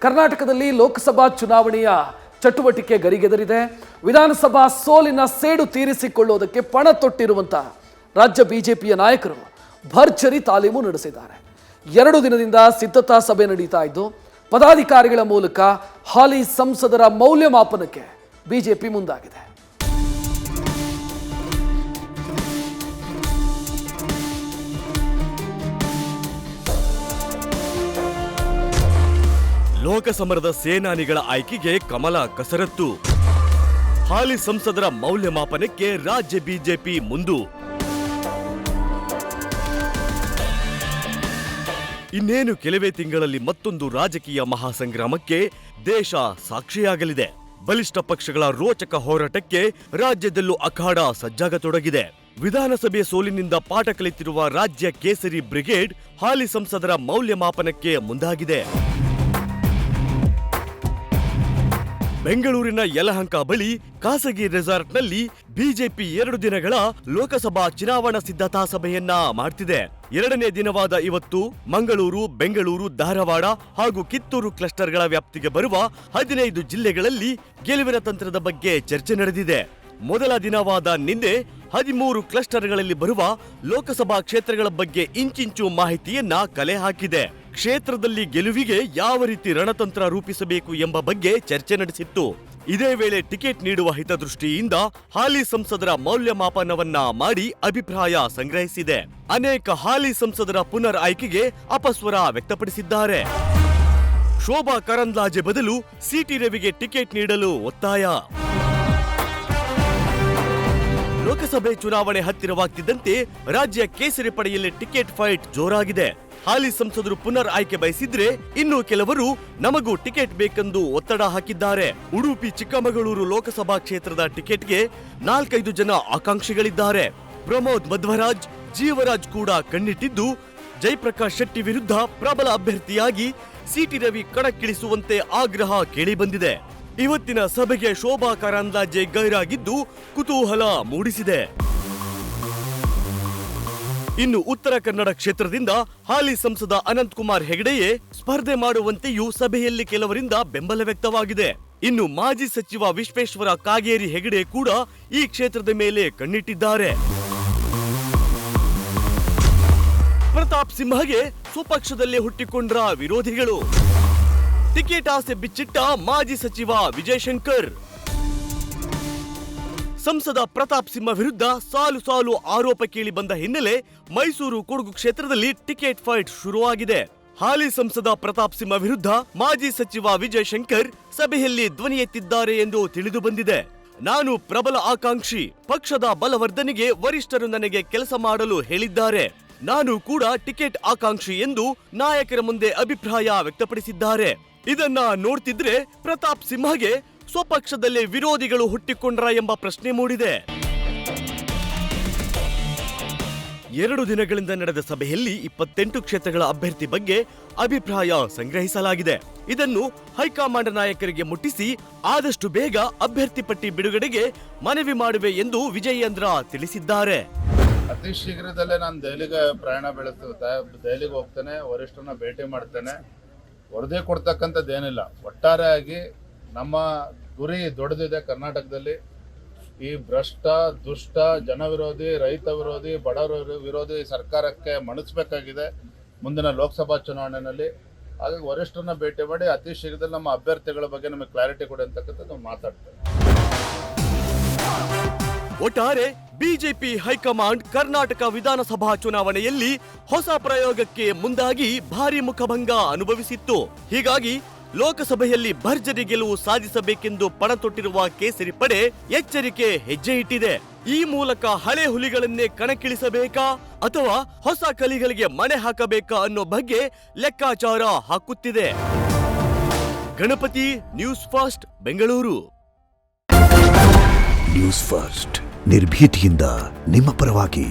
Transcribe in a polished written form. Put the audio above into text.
ಕರ್ನಾಟಕದಲ್ಲಿ ಲೋಕಸಭಾ ಚುನಾವಣೆಯ ಚಟುವಟಿಕೆ ಗರಿಗೆದರಿದೆ. ವಿಧಾನಸಭಾ ಸೋಲಿನ ಸೇಡು ತೀರಿಸಿಕೊಳ್ಳುವುದಕ್ಕೆ ಪಣ ತೊಟ್ಟಿರುವಂಥ ರಾಜ್ಯ ಬಿಜೆಪಿಯ ನಾಯಕರು ಭರ್ಜರಿ ತಾಲೀಮು ನಡೆಸಿದ್ದಾರೆ. 2 ದಿನದಿಂದ ಸಿದ್ಧತಾ ಸಭೆ ನಡೀತಾ ಇದ್ದು, ಪದಾಧಿಕಾರಿಗಳ ಮೂಲಕ ಹಾಲಿ ಸಂಸದರ ಮೌಲ್ಯಮಾಪನಕ್ಕೆ ಬಿಜೆಪಿ ಮುಂದಾಗಿದೆ. ಲೋಕಸಮರದ ಸೇನಾನಿಗಳ ಆಯ್ಕೆಗೆ ಕಮಲ ಕಸರತ್ತು. ಹಾಲಿ ಸಂಸದರ ಮೌಲ್ಯಮಾಪನಕ್ಕೆ ರಾಜ್ಯ ಬಿಜೆಪಿ ಮುಂದು. ಇನ್ನೇನು ಕೆಲವೇ ತಿಂಗಳಲ್ಲಿ ಮತ್ತೊಂದು ರಾಜಕೀಯ ಮಹಾಸಂಗ್ರಾಮಕ್ಕೆ ದೇಶ ಸಾಕ್ಷಿಯಾಗಲಿದೆ. ಬಲಿಷ್ಠ ಪಕ್ಷಗಳ ರೋಚಕ ಹೋರಾಟಕ್ಕೆ ರಾಜ್ಯದಲ್ಲೂ ಅಖಾಡ ಸಜ್ಜಾಗತೊಡಗಿದೆ. ವಿಧಾನಸಭೆ ಸೋಲಿನಿಂದ ಪಾಠ ಕಲಿತಿರುವ ರಾಜ್ಯ ಕೇಸರಿ ಬ್ರಿಗೇಡ್ ಹಾಲಿ ಸಂಸದರ ಮೌಲ್ಯಮಾಪನಕ್ಕೆ ಮುಂದಾಗಿದೆ. ಬೆಂಗಳೂರಿನ ಯಲಹಂಕ ಬಳಿ ಖಾಸಗಿ ರೆಸಾರ್ಟ್ನಲ್ಲಿ ಬಿಜೆಪಿ 2 ದಿನಗಳ ಲೋಕಸಭಾ ಚುನಾವಣಾ ಸಿದ್ಧತಾ ಸಭೆಯನ್ನ ಮಾಡ್ತಿದೆ. 2ನೇ ದಿನವಾದ ಇವತ್ತು ಮಂಗಳೂರು, ಬೆಂಗಳೂರು, ಧಾರವಾಡ ಹಾಗೂ ಕಿತ್ತೂರು ಕ್ಲಸ್ಟರ್ಗಳ ವ್ಯಾಪ್ತಿಗೆ ಬರುವ 15 ಜಿಲ್ಲೆಗಳಲ್ಲಿ ಗೆಲುವಿನ ತಂತ್ರದ ಬಗ್ಗೆ ಚರ್ಚೆ ನಡೆದಿದೆ. ಮೊದಲ ದಿನವಾದ ನಿನ್ನೆ 13 ಕ್ಲಸ್ಟರ್ಗಳಲ್ಲಿ ಬರುವ ಲೋಕಸಭಾ ಕ್ಷೇತ್ರಗಳ ಬಗ್ಗೆ ಇಂಚಿಂಚು ಮಾಹಿತಿಯನ್ನ ಕಲೆ ಹಾಕಿದೆ. ಕ್ಷೇತ್ರದಲ್ಲಿ ಗೆಲುವಿಗೆ ಯಾವ ರೀತಿ ರಣತಂತ್ರ ರೂಪಿಸಬೇಕು ಎಂಬ ಬಗ್ಗೆ ಚರ್ಚೆ ನಡೆಸಿತ್ತು. ಇದೇ ವೇಳೆ ಟಿಕೆಟ್ ನೀಡುವ ಹಿತದೃಷ್ಟಿಯಿಂದ ಹಾಲಿ ಸಂಸದರ ಮೌಲ್ಯಮಾಪನವನ್ನ ಮಾಡಿ ಅಭಿಪ್ರಾಯ ಸಂಗ್ರಹಿಸಿದೆ. ಅನೇಕ ಹಾಲಿ ಸಂಸದರ ಪುನರ್ ಆಯ್ಕೆಗೆ ಅಪಸ್ವರ ವ್ಯಕ್ತಪಡಿಸಿದ್ದಾರೆ. ಶೋಭಾ ಕರಂದ್ಲಾಜೆ ಬದಲು ಸಿಟಿ ರವಿಗೆ ಟಿಕೆಟ್ ನೀಡಲು ಒತ್ತಾಯ. ಲೋಕಸಭೆ ಚುನಾವಣೆ ಹತ್ತಿರವಾಗ್ತಿದ್ದಂತೆ ರಾಜ್ಯ ಕೇಸರಿ ಪಡೆಯಲ್ಲಿ ಟಿಕೆಟ್ ಫೈಟ್ ಜೋರಾಗಿದೆ. ಹಾಲಿ ಸಂಸದರು ಪುನರ್ ಆಯ್ಕೆ ಬಯಸಿದ್ರೆ ಇನ್ನು ಕೆಲವರು ನಮಗೂ ಟಿಕೆಟ್ ಬೇಕೆಂದು ಒತ್ತಡ ಹಾಕಿದ್ದಾರೆ. ಉಡುಪಿ ಚಿಕ್ಕಮಗಳೂರು ಲೋಕಸಭಾ ಕ್ಷೇತ್ರದ ಟಿಕೆಟ್ಗೆ 4-5 ಜನ ಆಕಾಂಕ್ಷಿಗಳಿದ್ದಾರೆ. ಪ್ರಮೋದ್ ಮಧ್ವರಾಜ್, ಜೀವರಾಜ್ ಕೂಡ ಕಣ್ಣಿಟ್ಟಿದ್ದು ಜಯಪ್ರಕಾಶ್ ಶೆಟ್ಟಿ ವಿರುದ್ಧ ಪ್ರಬಲ ಅಭ್ಯರ್ಥಿಯಾಗಿ ಸಿಟಿ ರವಿ ಕಣಕ್ಕಿಳಿಸುವಂತೆ ಆಗ್ರಹ ಕೇಳಿಬಂದಿದೆ. ಇವತ್ತಿನ ಸಭೆಗೆ ಶೋಭಾ ಕರಂದ್ಲಾಜೆ ಗೈರಾಗಿದ್ದು ಕುತೂಹಲ ಮೂಡಿಸಿದೆ. ಇನ್ನು ಉತ್ತರ ಕನ್ನಡ ಕ್ಷೇತ್ರದಿಂದ ಹಾಲಿ ಸಂಸದ ಅನಂತಕುಮಾರ್ ಹೆಗಡೆಯೇ ಸ್ಪರ್ಧೆ ಮಾಡುವಂತೆಯೂ ಸಭೆಯಲ್ಲಿ ಕೆಲವರಿಂದ ಬೆಂಬಲ ವ್ಯಕ್ತವಾಗಿದೆ. ಇನ್ನು ಮಾಜಿ ಸಚಿವ ವಿಶ್ವೇಶ್ವರ ಕಾಗೇರಿ ಹೆಗಡೆ ಕೂಡ ಈ ಕ್ಷೇತ್ರದ ಮೇಲೆ ಕಣ್ಣಿಟ್ಟಿದ್ದಾರೆ. ಪ್ರತಾಪ್ ಸಿಂಹಗೆ ಸ್ವಪಕ್ಷದಲ್ಲೇ ಹುಟ್ಟಿಕೊಂಡ್ರ ವಿರೋಧಿಗಳು. ಟಿಕೆಟ್ ಆಸೆ ಬಿಚ್ಚಿಟ್ಟ ಮಾಜಿ ಸಚಿವ ವಿಜಯಶಂಕರ್. ಸಂಸದ ಪ್ರತಾಪ್ ಸಿಂಹ ವಿರುದ್ಧ ಸಾಲು ಸಾಲು ಆರೋಪ ಕೇಳಿ ಬಂದ ಹಿನ್ನೆಲೆ ಮೈಸೂರು ಕೊಡಗು ಕ್ಷೇತ್ರದಲ್ಲಿ ಟಿಕೆಟ್ ಫೈಟ್ ಶುರುವಾಗಿದೆ. ಹಾಲಿ ಸಂಸದ ಪ್ರತಾಪ್ ಸಿಂಹ ವಿರುದ್ಧ ಮಾಜಿ ಸಚಿವ ವಿಜಯಶಂಕರ್ ಸಭೆಯಲ್ಲಿ ಧ್ವನಿ ಎತ್ತಿದ್ದಾರೆ ಎಂದು ತಿಳಿದು ಬಂದಿದೆ. ನಾನು ಪ್ರಬಲ ಆಕಾಂಕ್ಷಿ, ಪಕ್ಷದ ಬಲವರ್ಧನೆಗೆ ವರಿಷ್ಠರು ನನಗೆ ಕೆಲಸ ಮಾಡಲು ಹೇಳಿದ್ದಾರೆ. ನಾನು ಕೂಡ ಟಿಕೆಟ್ ಆಕಾಂಕ್ಷಿ ಎಂದು ನಾಯಕರ ಮುಂದೆ ಅಭಿಪ್ರಾಯ ವ್ಯಕ್ತಪಡಿಸಿದ್ದಾರೆ. ಇದನ್ನ ನೋಡ್ತಿದ್ರೆ ಪ್ರತಾಪ್ ಸಿಂಹಗೆ ಸ್ವಪಕ್ಷದಲ್ಲೇ ವಿರೋಧಿಗಳು ಹುಟ್ಟಿಕೊಂಡ್ರ ಎಂಬ ಪ್ರಶ್ನೆ ಮೂಡಿದೆ. 2 ದಿನಗಳಿಂದ ನಡೆದ ಸಭೆಯಲ್ಲಿ 28 ಕ್ಷೇತ್ರಗಳ ಅಭ್ಯರ್ಥಿ ಬಗ್ಗೆ ಅಭಿಪ್ರಾಯ ಸಂಗ್ರಹಿಸಲಾಗಿದೆ. ಇದನ್ನು ಹೈಕಮಾಂಡ್ ನಾಯಕರಿಗೆ ಮುಟ್ಟಿಸಿ ಆದಷ್ಟು ಬೇಗ ಅಭ್ಯರ್ಥಿ ಪಟ್ಟಿ ಬಿಡುಗಡೆಗೆ ಮನವಿ ಮಾಡುವೆ ಎಂದು ವಿಜಯೇಂದ್ರ ತಿಳಿಸಿದ್ದಾರೆ. ಅತಿ ಶೀಘ್ರದಲ್ಲೇ ನಾನು ದೆಹಲಿಗೆ ಪ್ರಯಾಣ ಬೆಳೆಸುತ್ತೆ, ದೆಹಲಿಗೆ ಹೋಗ್ತೇನೆ, ವರಿಷ್ಠರನ್ನ ಭೇಟಿ ಮಾಡ್ತೇನೆ. ವರದಿ ಕೊಡ್ತಕ್ಕಂಥದ್ದೇನಿಲ್ಲ. ಒಟ್ಟಾರೆಯಾಗಿ ನಮ್ಮ ಗುರಿ ದೊಡ್ಡದಿದೆ. ಕರ್ನಾಟಕದಲ್ಲಿ ಈ ಭ್ರಷ್ಟ, ದುಷ್ಟ, ಜನವಿರೋಧಿ, ರೈತ ವಿರೋಧಿ, ಬಡವರ ವಿರೋಧಿ ಸರ್ಕಾರಕ್ಕೆ ಮಣಿಸಬೇಕಾಗಿದೆ ಮುಂದಿನ ಲೋಕಸಭಾ ಚುನಾವಣೆಯಲ್ಲಿ. ಹಾಗಾಗಿ ವರಿಷ್ಠರನ್ನ ಭೇಟಿ ಮಾಡಿ ಅತಿ ಶೀಘ್ರದಲ್ಲಿ ನಮ್ಮ ಅಭ್ಯರ್ಥಿಗಳ ಬಗ್ಗೆ ನಮಗೆ ಕ್ಲಾರಿಟಿ ಕೊಡಿ ಅಂತಕ್ಕಂಥದ್ದು ಮಾತಾಡ್ತೇವೆ. ಒಟ್ಟಾರೆ ಬಿಜೆಪಿ ಹೈಕಮಾಂಡ್ ಕರ್ನಾಟಕ ವಿಧಾನಸಭಾ ಚುನಾವಣೆಯಲ್ಲಿ ಹೊಸ ಪ್ರಯೋಗಕ್ಕೆ ಮುಂದಾಗಿ ಭಾರಿ ಮುಖಭಂಗ ಅನುಭವಿಸಿತ್ತು. ಹೀಗಾಗಿ ಲೋಕಸಭೆಯಲ್ಲಿ ಭರ್ಜರಿ ಗೆಲುವು ಸಾಧಿಸಬೇಕೆಂದು ಪಣ ತೊಟ್ಟಿರುವ ಕೇಸರಿ ಪಡೆ ಎಚ್ಚರಿಕೆ ಹೆಜ್ಜೆ ಇಟ್ಟಿದೆ. ಈ ಮೂಲಕ ಹಳೆ ಹುಲಿಗಳನ್ನೇ ಕಣಕ್ಕಿಳಿಸಬೇಕಾ ಅಥವಾ ಹೊಸ ಕಲಿಗಳಿಗೆ ಮಣೆ ಹಾಕಬೇಕಾ ಅನ್ನೋ ಬಗ್ಗೆ ಲೆಕ್ಕಾಚಾರ ಹಾಕುತ್ತಿದೆ. Ganapati, news first, Bengaluru. News first ನಿರ್ಭೀತಿಯಿಂದ ನಿಮ್ಮ ಪರವಾಗಿ.